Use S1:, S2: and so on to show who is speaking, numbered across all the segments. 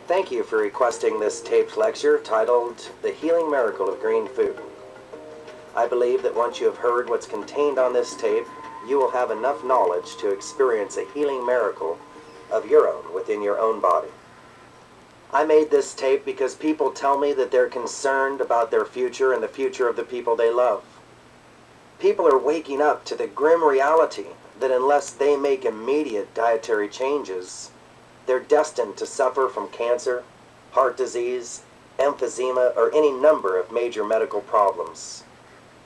S1: Thank you for requesting this taped lecture titled The Healing Miracle of Green Food. I believe that once you have heard what's contained on this tape, you will have enough knowledge to experience a healing miracle of your own within your own body. I made this tape because people tell me that they're concerned about their future and the future of the people they love. People are waking up to the grim reality that unless they make immediate dietary changes, they're destined to suffer from cancer, heart disease, emphysema, or any number of major medical problems.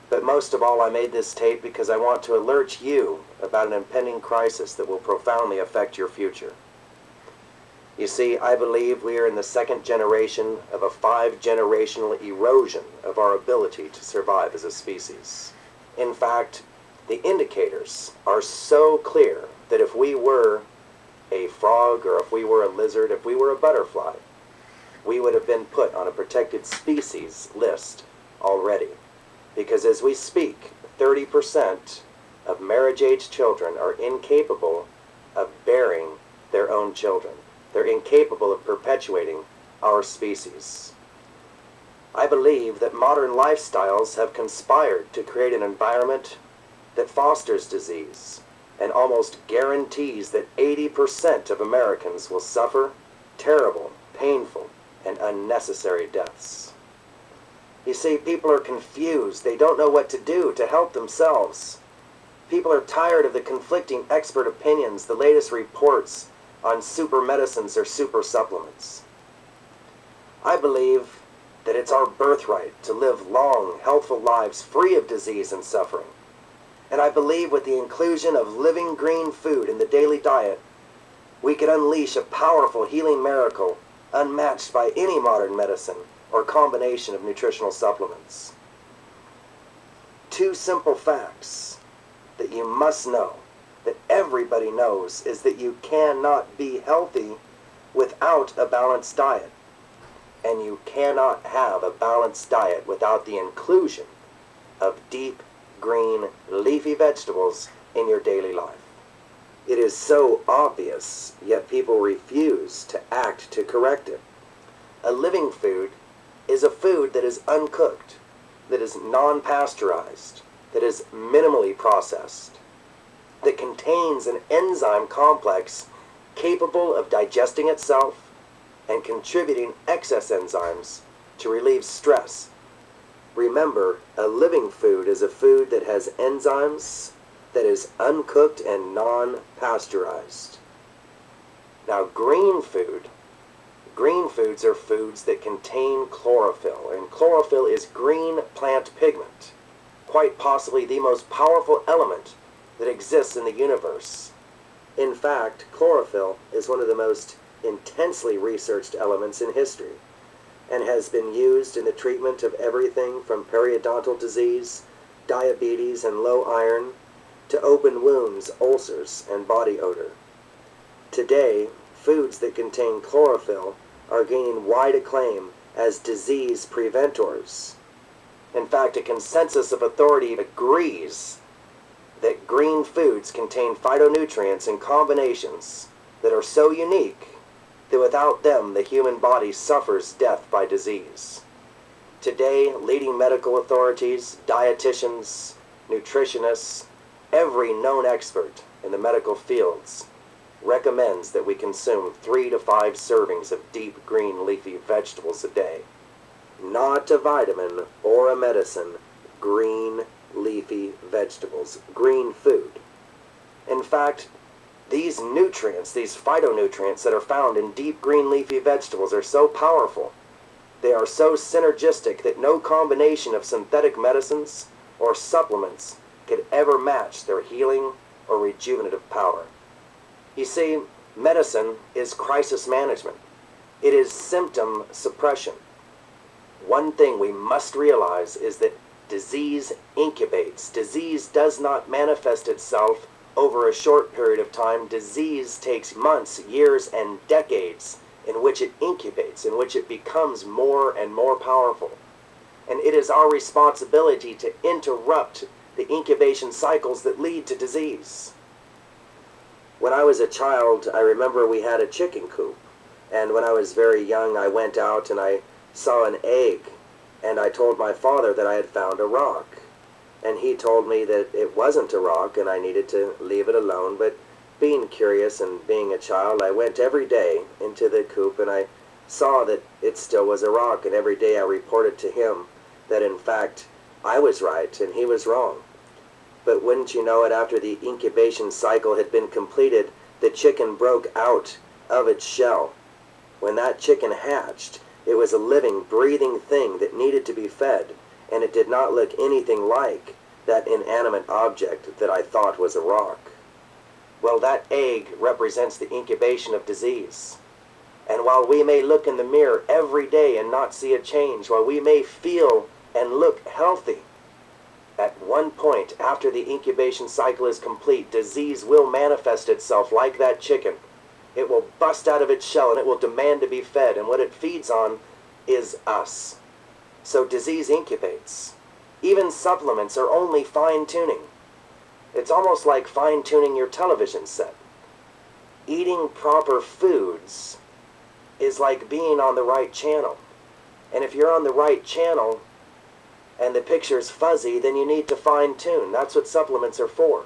S1: But most of all, I made this tape because I want to alert you about an impending crisis that will profoundly affect your future. You see, I believe we are in the second generation of a 5-generational erosion of our ability to survive as a species. In fact, the indicators are so clear that if we were a frog, or if we were a lizard, if we were a butterfly, we would have been put on a protected species list already. Because as we speak, 30% of marriage-age children are incapable of bearing their own children. They're incapable of perpetuating our species. I believe that modern lifestyles have conspired to create an environment that fosters disease and almost guarantees that 80% of Americans will suffer terrible, painful, and unnecessary deaths. You see, people are confused. They don't know what to do to help themselves. People are tired of the conflicting expert opinions, the latest reports on super medicines or super supplements. I believe that it's our birthright to live long, healthful lives free of disease and suffering. And I believe with the inclusion of living green food in the daily diet, we can unleash a powerful healing miracle unmatched by any modern medicine or combination of nutritional supplements. 2 simple facts that you must know, that everybody knows, is that you cannot be healthy without a balanced diet. And you cannot have a balanced diet without the inclusion of deep green leafy vegetables in your daily life. It is so obvious, yet people refuse to act to correct it. A living food is a food that is uncooked, that is non-pasteurized, that is minimally processed, that contains an enzyme complex capable of digesting itself and contributing excess enzymes to relieve stress. Remember, a living food is a food that has enzymes, that is uncooked and non-pasteurized. Now, green foods are foods that contain chlorophyll, and chlorophyll is green plant pigment, quite possibly the most powerful element that exists in the universe. In fact, chlorophyll is one of the most intensely researched elements in history, and has been used in the treatment of everything from periodontal disease, diabetes, and low iron, to open wounds, ulcers, and body odor. Today, foods that contain chlorophyll are gaining wide acclaim as disease preventors. In fact, a consensus of authority agrees that green foods contain phytonutrients in combinations that are so unique that without them the human body suffers death by disease. Today, leading medical authorities, dietitians, nutritionists, every known expert in the medical fields recommends that we consume 3 to 5 servings of deep green leafy vegetables a day. Not a vitamin or a medicine, green leafy vegetables, green food. In fact, these nutrients, these phytonutrients that are found in deep green leafy vegetables are so powerful, they are so synergistic that no combination of synthetic medicines or supplements could ever match their healing or rejuvenative power. You see, medicine is crisis management. It is symptom suppression. One thing we must realize is that disease incubates. Disease does not manifest itself over a short period of time. Disease takes months, years, and decades in which it incubates, in which it becomes more and more powerful. And it is our responsibility to interrupt the incubation cycles that lead to disease. When I was a child, I remember we had a chicken coop. And when I was very young, I went out and I saw an egg, and I told my father that I had found a rock. And he told me that it wasn't a rock and I needed to leave it alone. But being curious and being a child, I went every day into the coop and I saw that it still was a rock. And every day I reported to him that in fact I was right and he was wrong. But wouldn't you know it, after the incubation cycle had been completed, the chicken broke out of its shell. When that chicken hatched, it was a living, breathing thing that needed to be fed, and it did not look anything like that inanimate object that I thought was a rock. Well, that egg represents the incubation of disease. And while we may look in the mirror every day and not see a change, while we may feel and look healthy, at one point after the incubation cycle is complete, disease will manifest itself like that chicken. It will bust out of its shell and it will demand to be fed, and what it feeds on is us. So disease incubates. Even supplements are only fine-tuning. It's almost like fine-tuning your television set. Eating proper foods is like being on the right channel. And if you're on the right channel and the picture's fuzzy, then you need to fine-tune. That's what supplements are for.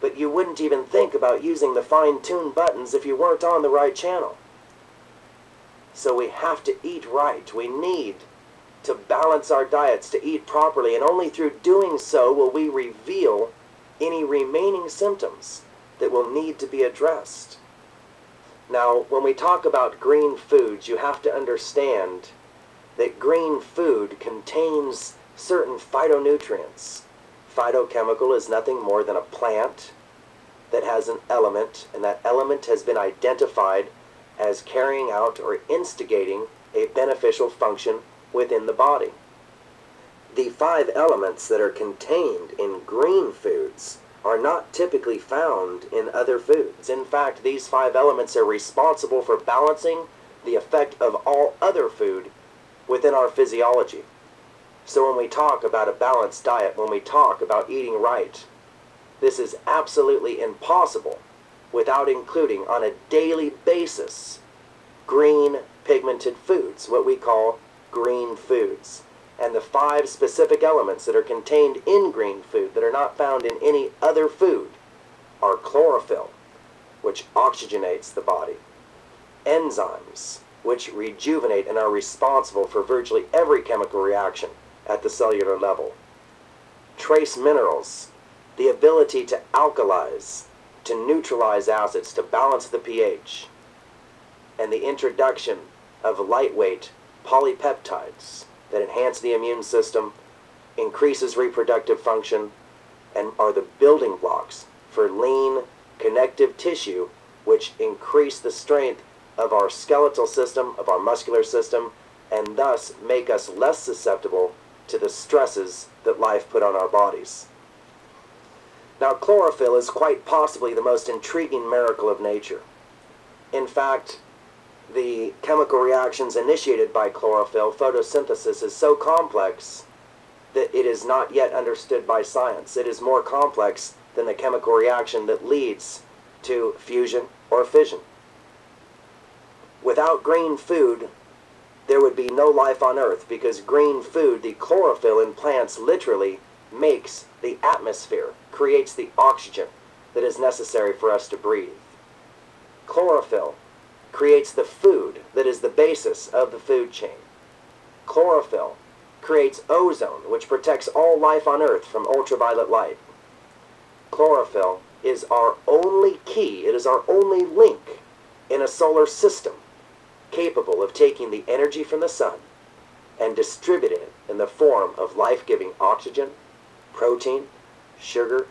S1: But you wouldn't even think about using the fine-tune buttons if you weren't on the right channel. So we have to eat right. We need to balance our diets, to eat properly, and only through doing so will we reveal any remaining symptoms that will need to be addressed. Now, when we talk about green foods, you have to understand that green food contains certain phytonutrients. Phytochemical is nothing more than a plant that has an element, and that element has been identified as carrying out or instigating a beneficial function within the body. The 5 elements that are contained in green foods are not typically found in other foods. In fact, these 5 elements are responsible for balancing the effect of all other food within our physiology. So when we talk about a balanced diet, when we talk about eating right, this is absolutely impossible without including on a daily basis green pigmented foods, what we call green foods. And the 5 specific elements that are contained in green food that are not found in any other food are chlorophyll, which oxygenates the body, enzymes, which rejuvenate and are responsible for virtually every chemical reaction at the cellular level, trace minerals, the ability to alkalize, to neutralize acids, to balance the pH, and the introduction of lightweight polypeptides that enhance the immune system, increases reproductive function, and are the building blocks for lean connective tissue, which increase the strength of our skeletal system, of our muscular system, and thus make us less susceptible to the stresses that life put on our bodies. Now, chlorophyll is quite possibly the most intriguing miracle of nature. In fact, the chemical reactions initiated by chlorophyll, photosynthesis, is so complex that it is not yet understood by science. It is more complex than the chemical reaction that leads to fusion or fission. Without green food, there would be no life on Earth, because green food, the chlorophyll in plants, literally makes the atmosphere, creates the oxygen that is necessary for us to breathe. Chlorophyll creates the food that is the basis of the food chain. Chlorophyll creates ozone, which protects all life on Earth from ultraviolet light. Chlorophyll is our only key, it is our only link in a solar system capable of taking the energy from the sun and distributing it in the form of life-giving oxygen, protein, sugar,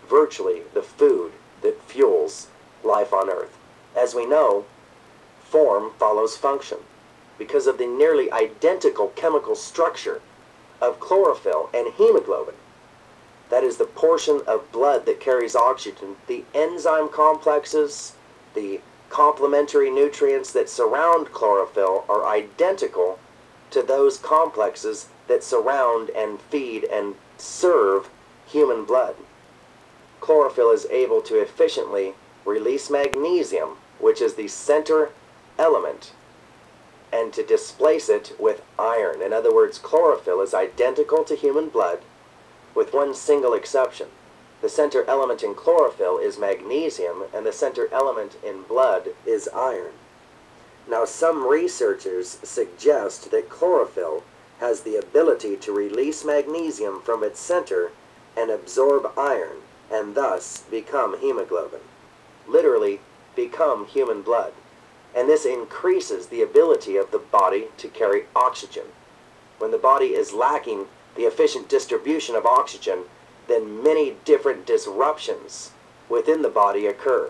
S1: virtually the food that fuels life on Earth. As we know, form follows function because of the nearly identical chemical structure of chlorophyll and hemoglobin. That is the portion of blood that carries oxygen. The enzyme complexes, the complementary nutrients that surround chlorophyll are identical to those complexes that surround and feed and serve human blood. Chlorophyll is able to efficiently release magnesium which is the center element, and to displace it with iron. In other words, chlorophyll is identical to human blood, with one single exception. The center element in chlorophyll is magnesium, and the center element in blood is iron. Now, some researchers suggest that chlorophyll has the ability to release magnesium from its center and absorb iron, and thus become hemoglobin. Literally, become human blood. And this increases the ability of the body to carry oxygen. When the body is lacking the efficient distribution of oxygen, then many different disruptions within the body occur.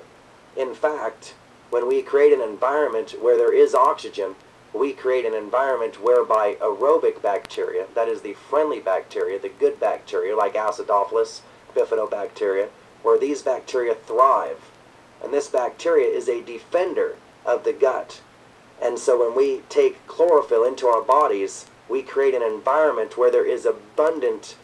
S1: In fact, when we create an environment where there is oxygen, we create an environment whereby aerobic bacteria, that is the friendly bacteria, the good bacteria like Acidophilus, Bifidobacteria, where these bacteria thrive. And this bacteria is a defender of the gut. And so when we take chlorophyll into our bodies, we create an environment where there is abundant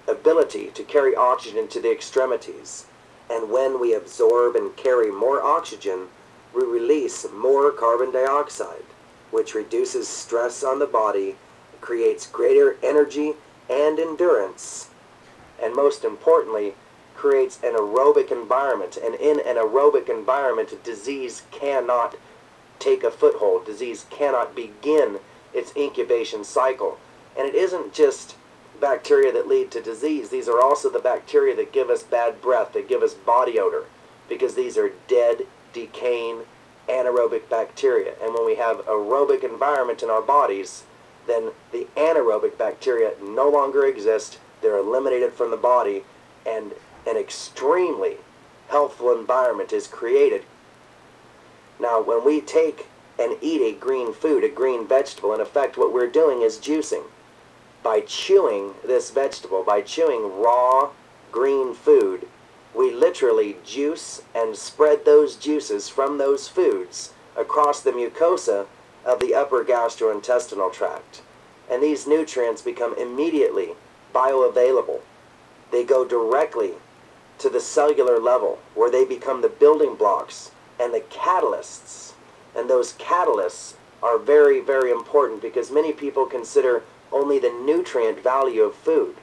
S1: ability to carry oxygen to the extremities. And when we absorb and carry more oxygen, we release more carbon dioxide, which reduces stress on the body, creates greater energy and endurance, and most importantly, creates an aerobic environment. And in an aerobic environment, disease cannot take a foothold. Disease cannot begin its incubation cycle. And it isn't just bacteria that lead to disease. These are also the bacteria that give us bad breath, that give us body odor, because these are dead, decaying, anaerobic bacteria. And when we have aerobic environment in our bodies, then the anaerobic bacteria no longer exist. They're eliminated from the body, and an extremely healthful environment is created. Now, when we take and eat a green food, a green vegetable, in effect what we're doing is juicing. By chewing this vegetable, by chewing raw green food, we literally juice and spread those juices from those foods across the mucosa of the upper gastrointestinal tract. And these nutrients become immediately bioavailable. They go directly to the cellular level, where they become the building blocks and the catalysts. And those catalysts are very, very important, because many people consider only the nutrient value of food.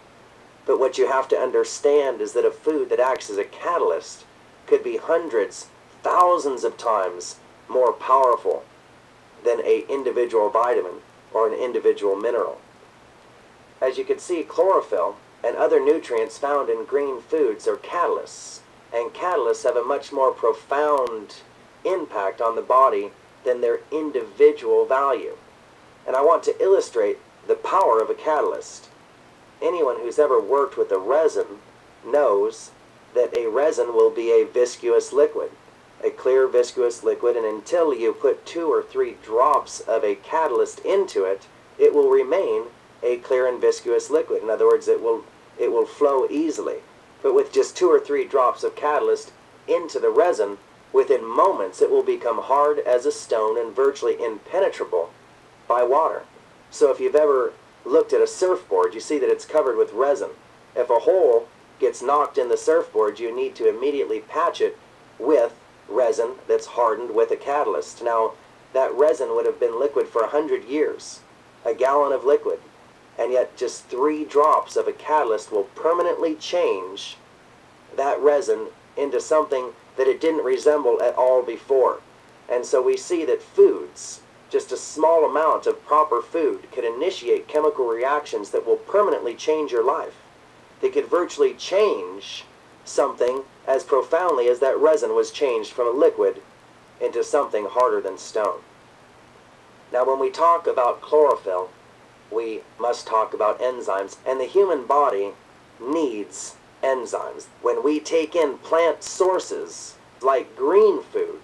S1: But what you have to understand is that a food that acts as a catalyst could be hundreds, thousands of times more powerful than an individual vitamin or an individual mineral. As you can see, chlorophyll and other nutrients found in green foods are catalysts, and catalysts have a much more profound impact on the body than their individual value. And I want to illustrate the power of a catalyst. Anyone who's ever worked with a resin knows that a resin will be a viscous liquid, a clear viscous liquid, and until you put 2 or 3 drops of a catalyst into it, it will remain a clear and viscous liquid. In other words, it will flow easily. But with just 2 or 3 drops of catalyst into the resin, within moments it will become hard as a stone and virtually impenetrable by water. So if you've ever looked at a surfboard, you see that it's covered with resin. If a hole gets knocked in the surfboard, you need to immediately patch it with resin that's hardened with a catalyst. Now, that resin would have been liquid for 100 years, a gallon of liquid, and yet just 3 drops of a catalyst will permanently change that resin into something that it didn't resemble at all before. And so we see that foods, just a small amount of proper food, could initiate chemical reactions that will permanently change your life. They could virtually change something as profoundly as that resin was changed from a liquid into something harder than stone. Now, when we talk about chlorophyll, we must talk about enzymes, and the human body needs enzymes. When we take in plant sources like green food,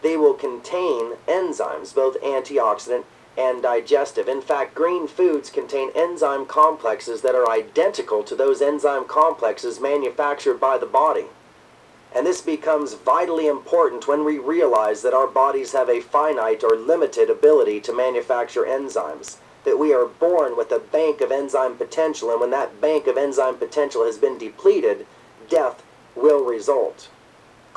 S1: they will contain enzymes, both antioxidant and digestive. In fact, green foods contain enzyme complexes that are identical to those enzyme complexes manufactured by the body. And this becomes vitally important when we realize that our bodies have a finite or limited ability to manufacture enzymes, that we are born with a bank of enzyme potential, and when that bank of enzyme potential has been depleted, death will result.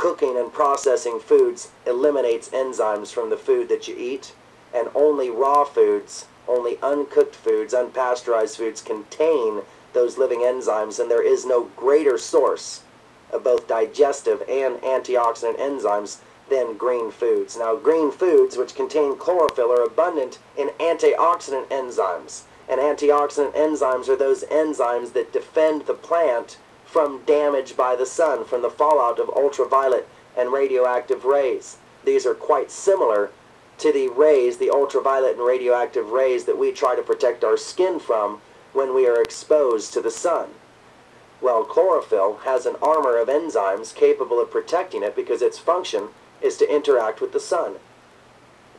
S1: cooking and processing foods eliminates enzymes from the food that you eat, and only raw foods, only uncooked foods, unpasteurized foods contain those living enzymes, and there is no greater source of both digestive and antioxidant enzymes than green foods. Now, green foods, which contain chlorophyll, are abundant in antioxidant enzymes, and antioxidant enzymes are those enzymes that defend the plant from damage by the sun, from the fallout of ultraviolet and radioactive rays. These are quite similar to the rays, the ultraviolet and radioactive rays that we try to protect our skin from when we are exposed to the sun. Well, chlorophyll has an armor of enzymes capable of protecting it because its function is to interact with the sun.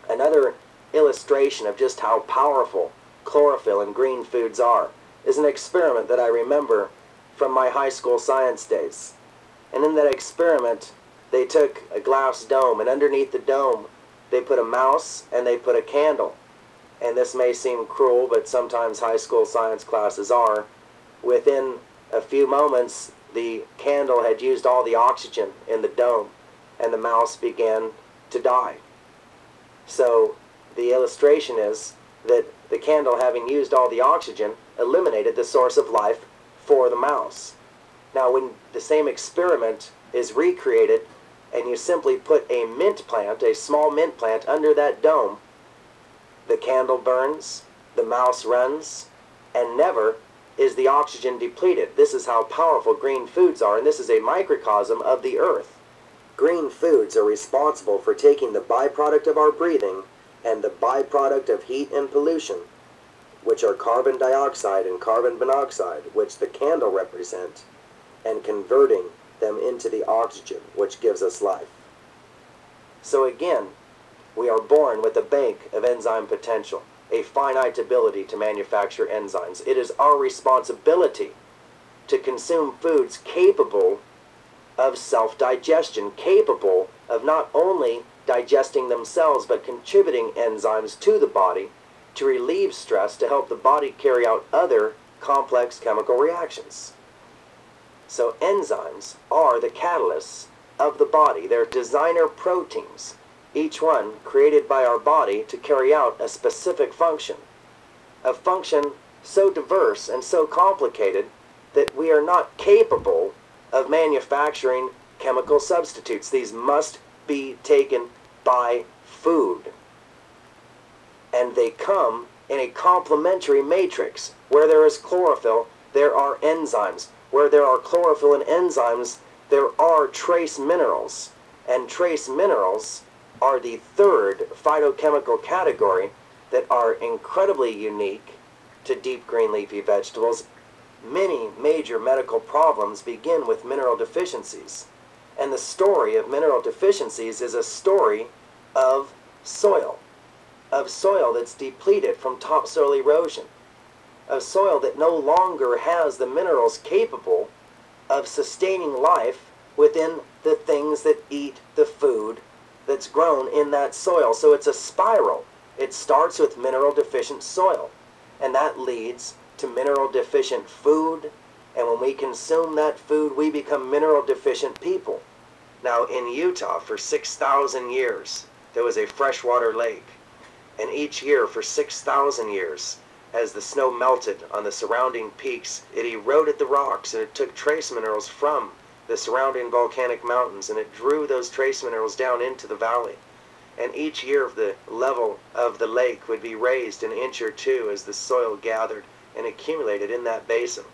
S1: Another illustration of just how powerful chlorophyll and green foods are is an experiment that I remember from my high school science days. And in that experiment, they took a glass dome, and underneath the dome, they put a mouse and they put a candle. And this may seem cruel, but sometimes high school science classes are. Within a few moments, the candle had used all the oxygen in the dome, and the mouse began to die. So the illustration is that the candle, having used all the oxygen, eliminated the source of life for the mouse. Now, when the same experiment is recreated and you simply put a mint plant, a small mint plant, under that dome, the candle burns, the mouse runs, and never is the oxygen depleted. This is how powerful green foods are, and this is a microcosm of the earth. Green foods are responsible for taking the byproduct of our breathing and the byproduct of heat and pollution, which are carbon dioxide and carbon monoxide, which the candle represent, and converting them into the oxygen, which gives us life. So again, we are born with a bank of enzyme potential, a finite ability to manufacture enzymes. It is our responsibility to consume foods capable of self-digestion, capable of not only digesting themselves, but contributing enzymes to the body to relieve stress, to help the body carry out other complex chemical reactions. So enzymes are the catalysts of the body. They're designer proteins, each one created by our body to carry out a specific function. A function so diverse and so complicated that we are not capable of manufacturing chemical substitutes. These must be taken by food. And they come in a complementary matrix. Where there is chlorophyll, there are enzymes. Where there are chlorophyll and enzymes, there are trace minerals. And trace minerals are the third phytochemical category that are incredibly unique to deep green leafy vegetables. Many major medical problems begin with mineral deficiencies. And the story of mineral deficiencies is a story of soil that's depleted from topsoil erosion, of soil that no longer has the minerals capable of sustaining life within the things that eat the food that's grown in that soil. So it's a spiral. It starts with mineral deficient soil, and that leads to mineral deficient food, and when we consume that food, we become mineral deficient people. Now, in Utah, for 6,000 years, there was a freshwater lake, and each year for 6,000 years, as the snow melted on the surrounding peaks, it eroded the rocks, and it took trace minerals from the surrounding volcanic mountains, and it drew those trace minerals down into the valley. And each year the level of the lake would be raised an inch or two as the soil gathered and accumulated in that basin.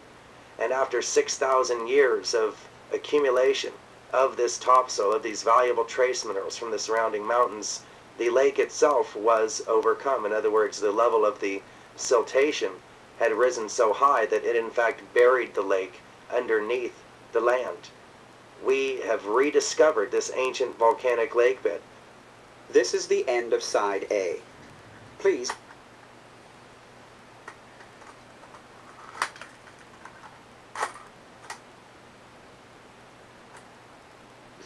S1: And after 6,000 years of accumulation of this topsoil, of these valuable trace minerals from the surrounding mountains, the lake itself was overcome. In other words, the level of the siltation had risen so high that it in fact buried the lake underneath the land. We have rediscovered this ancient volcanic lake bed.
S2: This is the end of Side A. Please.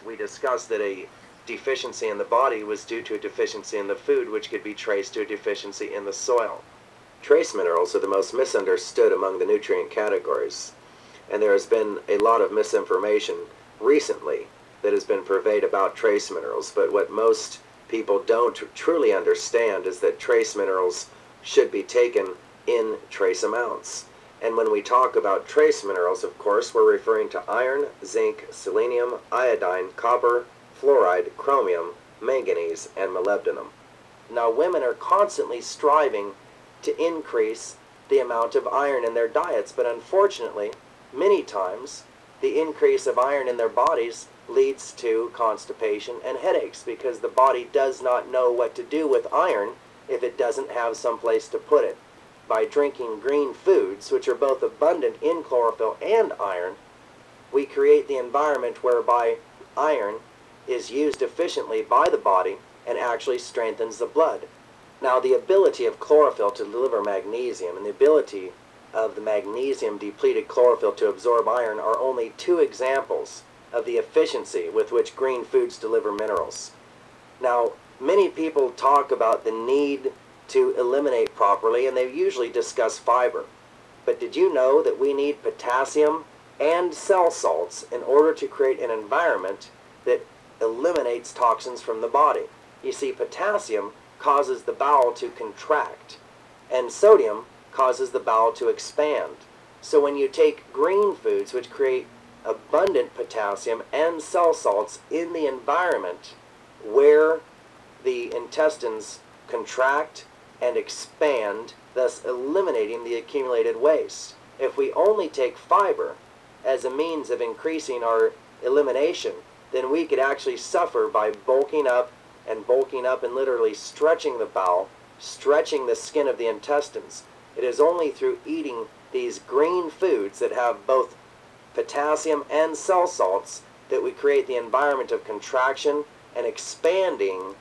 S1: We discussed that a deficiency in the body was due to a deficiency in the food, which could be traced to a deficiency in the soil. Trace minerals are the most misunderstood among the nutrient categories, and there has been a lot of misinformation recently that has been purveyed about trace minerals, but what most people don't truly understand is that trace minerals should be taken in trace amounts. And when we talk about trace minerals, of course, we're referring to iron, zinc, selenium, iodine, copper, fluoride, chromium, manganese, and molybdenum. Now, women are constantly striving to increase the amount of iron in their diets, but unfortunately, many times, the increase of iron in their bodies leads to constipation and headaches because the body does not know what to do with iron if it doesn't have some place to put it. By drinking green foods, which are both abundant in chlorophyll and iron, we create the environment whereby iron is used efficiently by the body and actually strengthens the blood. Now, the ability of chlorophyll to deliver magnesium and the ability of the magnesium-depleted chlorophyll to absorb iron are only two examples of the efficiency with which green foods deliver minerals. Now, many people talk about the need to eliminate properly, and they usually discuss fiber. But did you know that we need potassium and cell salts in order to create an environment that eliminates toxins from the body? You see, potassium causes the bowel to contract, and sodium causes the bowel to expand. So when you take green foods, which create abundant potassium and cell salts in the environment where the intestines contract and expand, thus eliminating the accumulated waste. If we only take fiber as a means of increasing our elimination, then we could actually suffer by bulking up and literally stretching the bowel, stretching the skin of the intestines. It is only through eating these green foods that have both potassium and cell salts that we create the environment of contraction and expanding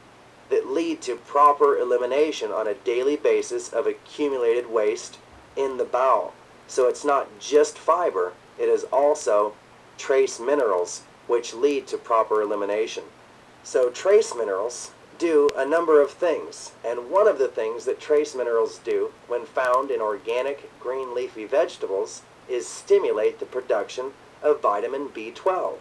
S1: that lead to proper elimination on a daily basis of accumulated waste in the bowel. So it's not just fiber, it is also trace minerals which lead to proper elimination. So trace minerals do a number of things, and one of the things that trace minerals do when found in organic green leafy vegetables is stimulate the production of vitamin B12.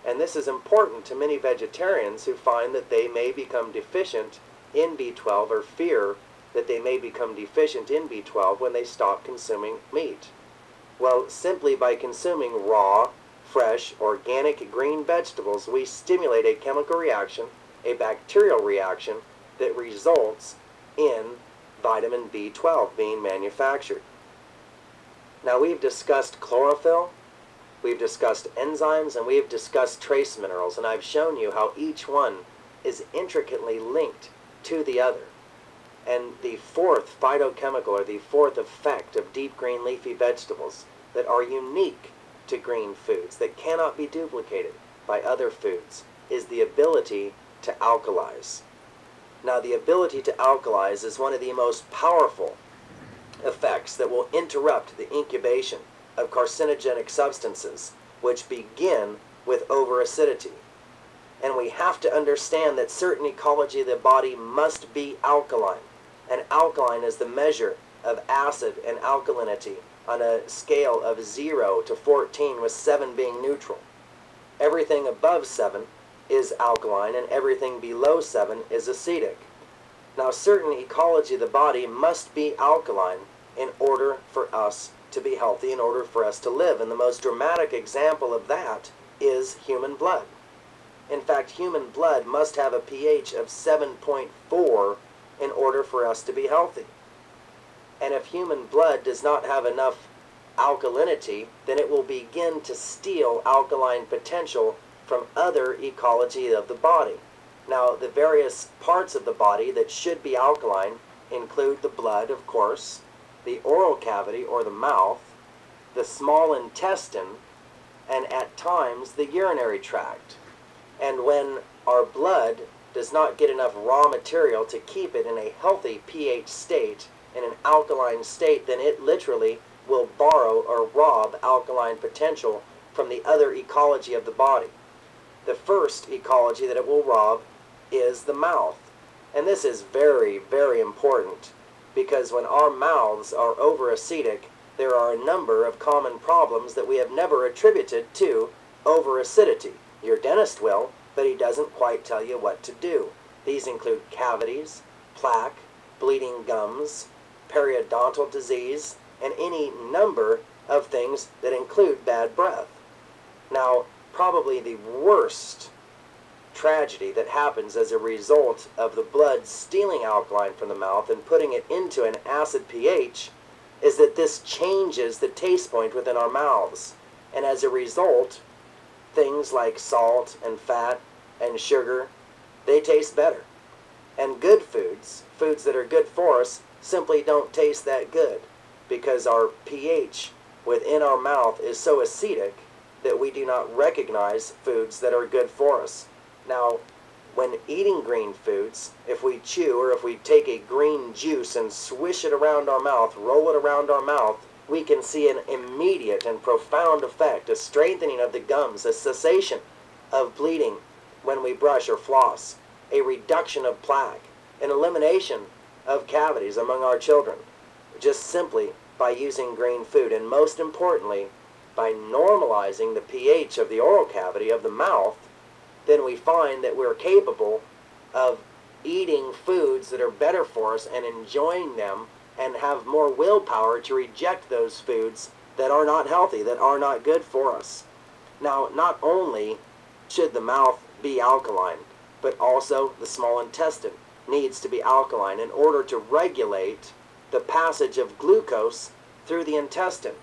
S1: And this is important to many vegetarians who find that they may become deficient in B12 or fear that they may become deficient in B12 when they stop consuming meat. Well, simply by consuming raw, fresh, organic green vegetables, we stimulate a chemical reaction, a bacterial reaction, that results in vitamin B12 being manufactured. Now, we've discussed chlorophyll, we've discussed enzymes, and we've discussed trace minerals, and I've shown you how each one is intricately linked to the other. And the fourth phytochemical, or the fourth effect of deep green leafy vegetables that are unique to green foods, that cannot be duplicated by other foods, is the ability to alkalize. Now, the ability to alkalize is one of the most powerful effects that will interrupt the incubation of carcinogenic substances, which begin with overacidity. And we have to understand that certain ecology of the body must be alkaline. And alkaline is the measure of acid and alkalinity on a scale of 0 to 14, with 7 being neutral. Everything above 7 is alkaline, and everything below 7 is acidic. Now, certain ecology of the body must be alkaline in order for us to be healthy, in order for us to live. And the most dramatic example of that is human blood. In fact, human blood must have a pH of 7.4 in order for us to be healthy. And if human blood does not have enough alkalinity, then it will begin to steal alkaline potential from other ecology of the body. Now, the various parts of the body that should be alkaline include the blood, of course, the oral cavity or the mouth, the small intestine, and at times the urinary tract. And when our blood does not get enough raw material to keep it in a healthy pH state, in an alkaline state, then it literally will borrow or rob alkaline potential from the other ecology of the body. The first ecology that it will rob is the mouth. And this is very, very important, because when our mouths are overacidic, there are a number of common problems that we have never attributed to overacidity. Your dentist will, but he doesn't quite tell you what to do. These include cavities, plaque, bleeding gums, periodontal disease, and any number of things that include bad breath. Now, probably the worst tragedy that happens as a result of the blood stealing alkaline from the mouth and putting it into an acid pH is that this changes the taste point within our mouths. And as a result, things like salt and fat and sugar, they taste better. And good foods, foods that are good for us, simply don't taste that good because our pH within our mouth is so acidic that we do not recognize foods that are good for us. Now, when eating green foods, if we chew or if we take a green juice and swish it around our mouth, roll it around our mouth, we can see an immediate and profound effect, a strengthening of the gums, a cessation of bleeding when we brush or floss, a reduction of plaque, an elimination of cavities among our children, just simply by using green food, and most importantly, by normalizing the pH of the oral cavity of the mouth. Then we find that we're capable of eating foods that are better for us and enjoying them and have more willpower to reject those foods that are not healthy, that are not good for us. Now, not only should the mouth be alkaline, but also the small intestine needs to be alkaline in order to regulate the passage of glucose through the intestine.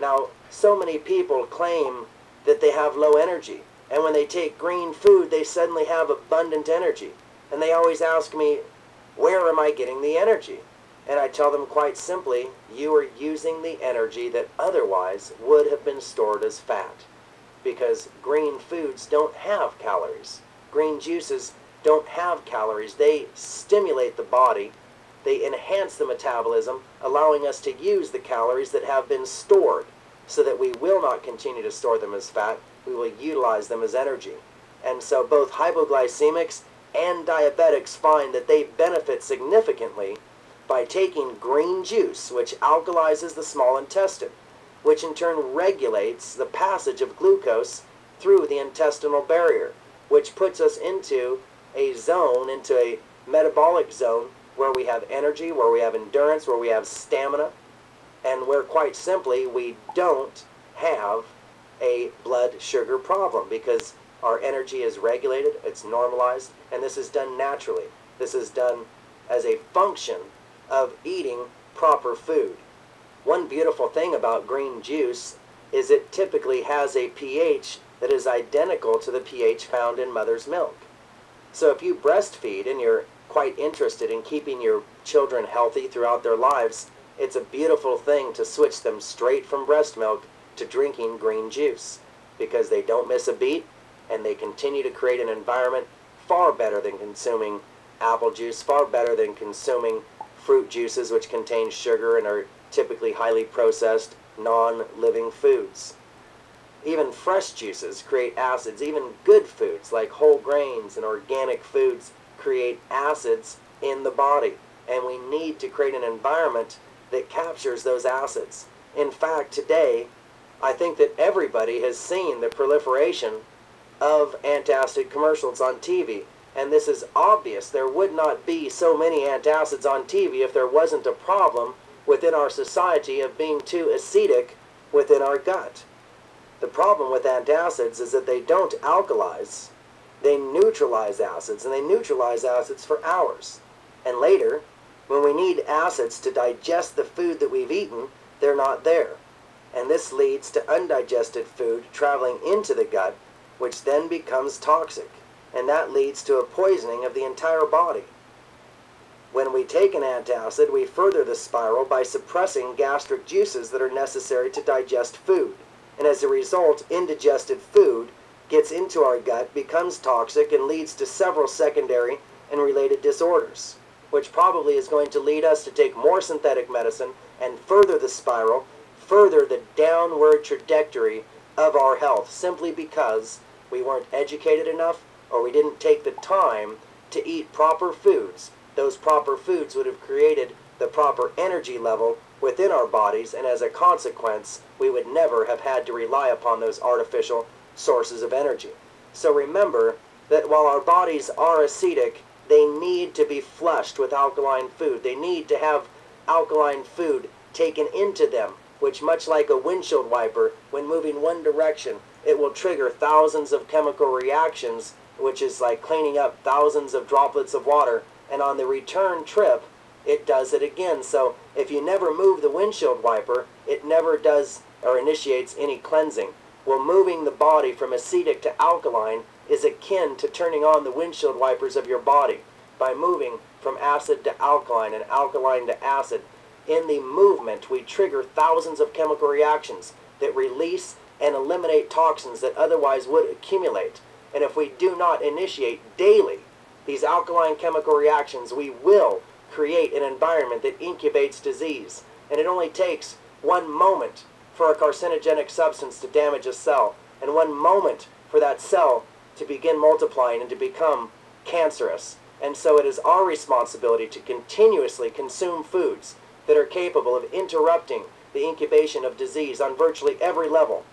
S1: Now, so many people claim that they have low energy, and when they take green food, they suddenly have abundant energy. And they always ask me, where am I getting the energy? And I tell them quite simply, you are using the energy that otherwise would have been stored as fat. Because green foods don't have calories. Green juices don't have calories. They stimulate the body. They enhance the metabolism, allowing us to use the calories that have been stored so that we will not continue to store them as fat. We will utilize them as energy. And so both hypoglycemics and diabetics find that they benefit significantly by taking green juice, which alkalizes the small intestine, which in turn regulates the passage of glucose through the intestinal barrier, which puts us into a zone, into a metabolic zone where we have energy, where we have endurance, where we have stamina, and where quite simply we don't have a blood sugar problem because our energy is regulated, it's normalized, and this is done naturally. This is done as a function of eating proper food. One beautiful thing about green juice is it typically has a pH that is identical to the pH found in mother's milk. So if you breastfeed and you're quite interested in keeping your children healthy throughout their lives, it's a beautiful thing to switch them straight from breast milk to drinking green juice because they don't miss a beat and they continue to create an environment far better than consuming apple juice, far better than consuming fruit juices which contain sugar and are typically highly processed, non-living foods. Even fresh juices create acids. Even good foods like whole grains and organic foods create acids in the body, and we need to create an environment that captures those acids. In fact, today, I think that everybody has seen the proliferation of antacid commercials on TV, and this is obvious. There would not be so many antacids on TV if there wasn't a problem within our society of being too acidic within our gut. The problem with antacids is that they don't alkalize. They neutralize acids, and they neutralize acids for hours. And later, when we need acids to digest the food that we've eaten, they're not there. And this leads to undigested food traveling into the gut, which then becomes toxic. And that leads to a poisoning of the entire body. When we take an antacid, we further the spiral by suppressing gastric juices that are necessary to digest food. And as a result, indigested food gets into our gut, becomes toxic, and leads to several secondary and related disorders, which probably is going to lead us to take more synthetic medicine and further the spiral, further the downward trajectory of our health, simply because we weren't educated enough or we didn't take the time to eat proper foods. Those proper foods would have created the proper energy level within our bodies, and as a consequence, we would never have had to rely upon those artificial sources of energy. So remember that while our bodies are acidic, they need to be flushed with alkaline food. They need to have alkaline food taken into them, which, much like a windshield wiper, when moving one direction, it will trigger thousands of chemical reactions, which is like cleaning up thousands of droplets of water, and on the return trip, it does it again. So if you never move the windshield wiper, it never does or initiates any cleansing. Well, moving the body from acidic to alkaline is akin to turning on the windshield wipers of your body by moving from acid to alkaline and alkaline to acid. In the movement, we trigger thousands of chemical reactions that release and eliminate toxins that otherwise would accumulate. And if we do not initiate daily these alkaline chemical reactions, we will create an environment that incubates disease. And it only takes 1 moment for a carcinogenic substance to damage a cell, and 1 moment for that cell to begin multiplying and to become cancerous. And so it is our responsibility to continuously consume foods that are capable of interrupting the incubation of disease on virtually every level.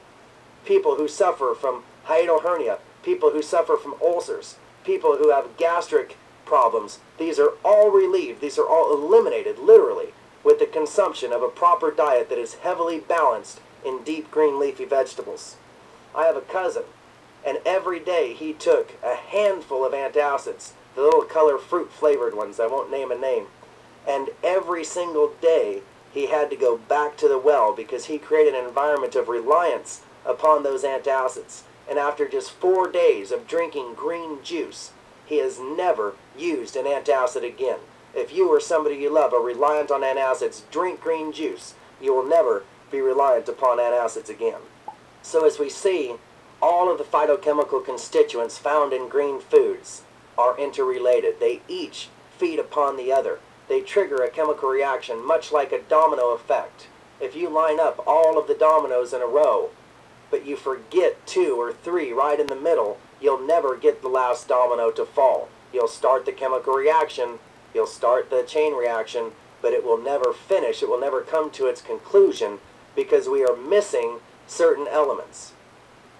S1: People who suffer from hiatal hernia, people who suffer from ulcers, people who have gastric problems, these are all relieved, these are all eliminated, literally, with the consumption of a proper diet that is heavily balanced in deep green leafy vegetables. I have a cousin, and every day he took a handful of antacids, the little color fruit flavored ones, I won't name a name, and every single day he had to go back to the well because he created an environment of reliance upon those antacids. And after just 4 days of drinking green juice, he has never used an antacid again. If you or somebody you love are reliant on antacids, drink green juice. You will never be reliant upon antacids again. So as we see, all of the phytochemical constituents found in green foods are interrelated. They each feed upon the other. They trigger a chemical reaction, much like a domino effect. If you line up all of the dominoes in a row, but you forget 2 or 3 right in the middle, you'll never get the last domino to fall. You'll start the chemical reaction, you'll start the chain reaction, but it will never finish, it will never come to its conclusion because we are missing certain elements.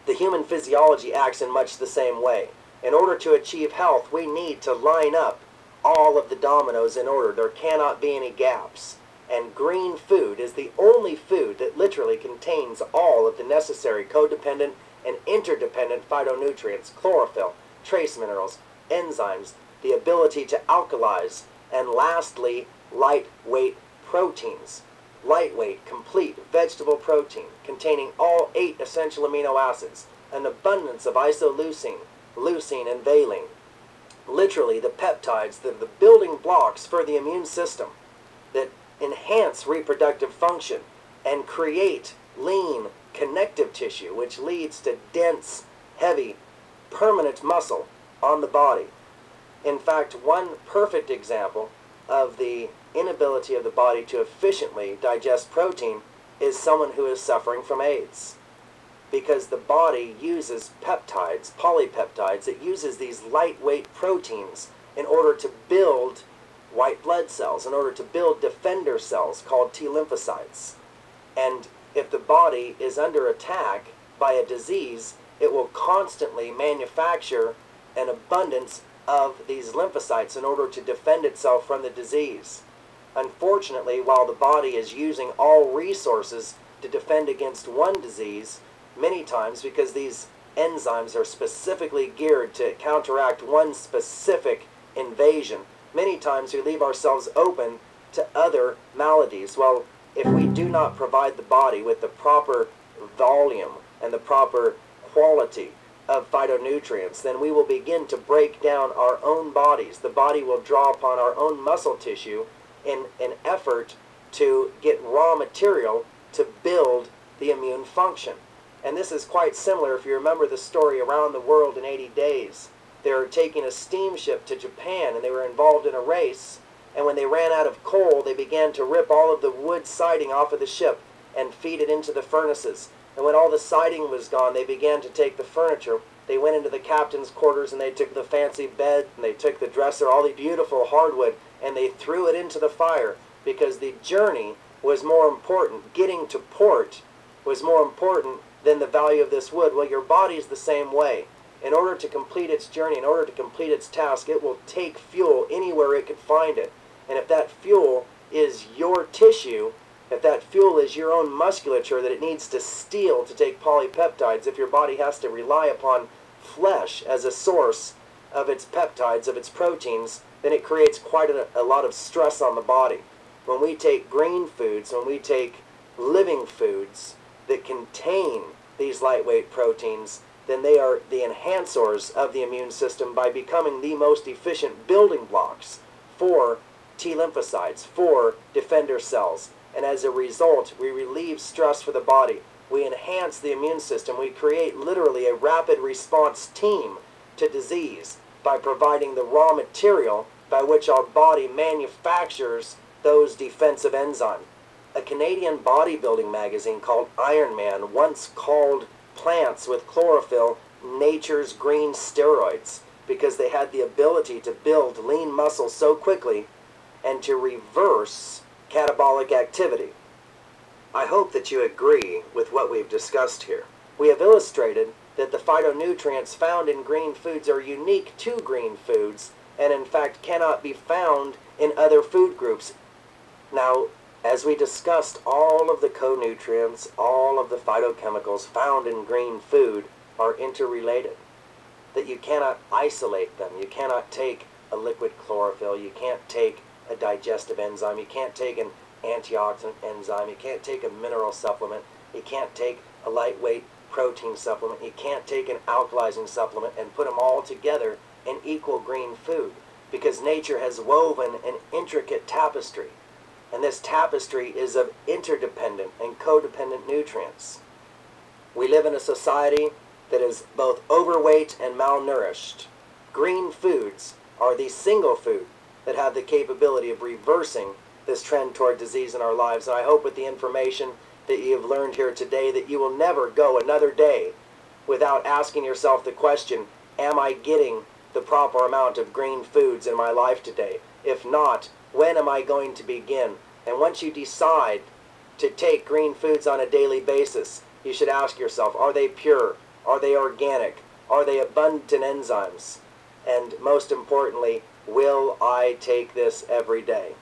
S1: The human physiology acts in much the same way. In order to achieve health, we need to line up all of the dominoes in order. There cannot be any gaps. And green food is the only food that literally contains all of the necessary codependent and interdependent phytonutrients, chlorophyll, trace minerals, enzymes, the ability to alkalize, and lastly, lightweight proteins. Lightweight, complete vegetable protein containing all 8 essential amino acids, an abundance of isoleucine, leucine, and valine. Literally the peptides that are the building blocks for the immune system that enhance reproductive function and create lean connective tissue, which leads to dense, heavy, permanent muscle on the body. In fact, one perfect example of the inability of the body to efficiently digest protein is someone who is suffering from AIDS. Because the body uses peptides, polypeptides, it uses these lightweight proteins in order to build white blood cells, in order to build defender cells called T lymphocytes. And if the body is under attack by a disease, it will constantly manufacture an abundance of these lymphocytes in order to defend itself from the disease. Unfortunately, while the body is using all resources to defend against one disease, many times because these enzymes are specifically geared to counteract one specific invasion, many times we leave ourselves open to other maladies. Well, if we do not provide the body with the proper volume and the proper quality of phytonutrients, then we will begin to break down our own bodies. The body will draw upon our own muscle tissue in an effort to get raw material to build the immune function. And this is quite similar if you remember the story Around the World in 80 Days. They were taking a steamship to Japan and they were involved in a race, and when they ran out of coal they began to rip all of the wood siding off of the ship and feed it into the furnaces. And when all the siding was gone, they began to take the furniture. They went into the captain's quarters and they took the fancy bed and they took the dresser, all the beautiful hardwood, and they threw it into the fire because the journey was more important. Getting to port was more important than the value of this wood. Well, your body's the same way. in order to complete its journey, in order to complete its task, it will take fuel anywhere it can find it. And if that fuel is your tissue, if that fuel is your own musculature that it needs to steal to take polypeptides, if your body has to rely upon flesh as a source of its peptides, of its proteins, then it creates quite a lot of stress on the body. When we take green foods, when we take living foods that contain these lightweight proteins, then they are the enhancers of the immune system by becoming the most efficient building blocks for T lymphocytes, for defender cells. And as a result, we relieve stress for the body. We enhance the immune system. We create literally a rapid response team to disease by providing the raw material by which our body manufactures those defensive enzymes. A Canadian bodybuilding magazine called Iron Man once called plants with chlorophyll nature's green steroids because they had the ability to build lean muscle so quickly and to reverse catabolic activity. I hope that you agree with what we've discussed here. We have illustrated that the phytonutrients found in green foods are unique to green foods and in fact cannot be found in other food groups. Now, as we discussed, all of the co-nutrients, all of the phytochemicals found in green food are interrelated. That you cannot isolate them. You cannot take a liquid chlorophyll. You can't take a digestive enzyme. You can't take an antioxidant enzyme. You can't take a mineral supplement. You can't take a lightweight protein supplement. You can't take an alkalizing supplement and put them all together in equal green food, because nature has woven an intricate tapestry. And this tapestry is of interdependent and codependent nutrients. We live in a society that is both overweight and malnourished. Green foods are the single food that have the capability of reversing this trend toward disease in our lives. And I hope with the information that you have learned here today that you will never go another day without asking yourself the question, am I getting the proper amount of green foods in my life today? If not, when am I going to begin? And once you decide to take green foods on a daily basis, you should ask yourself, are they pure? Are they organic? Are they abundant in enzymes? And most importantly, will I take this every day?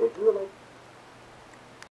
S1: If you would like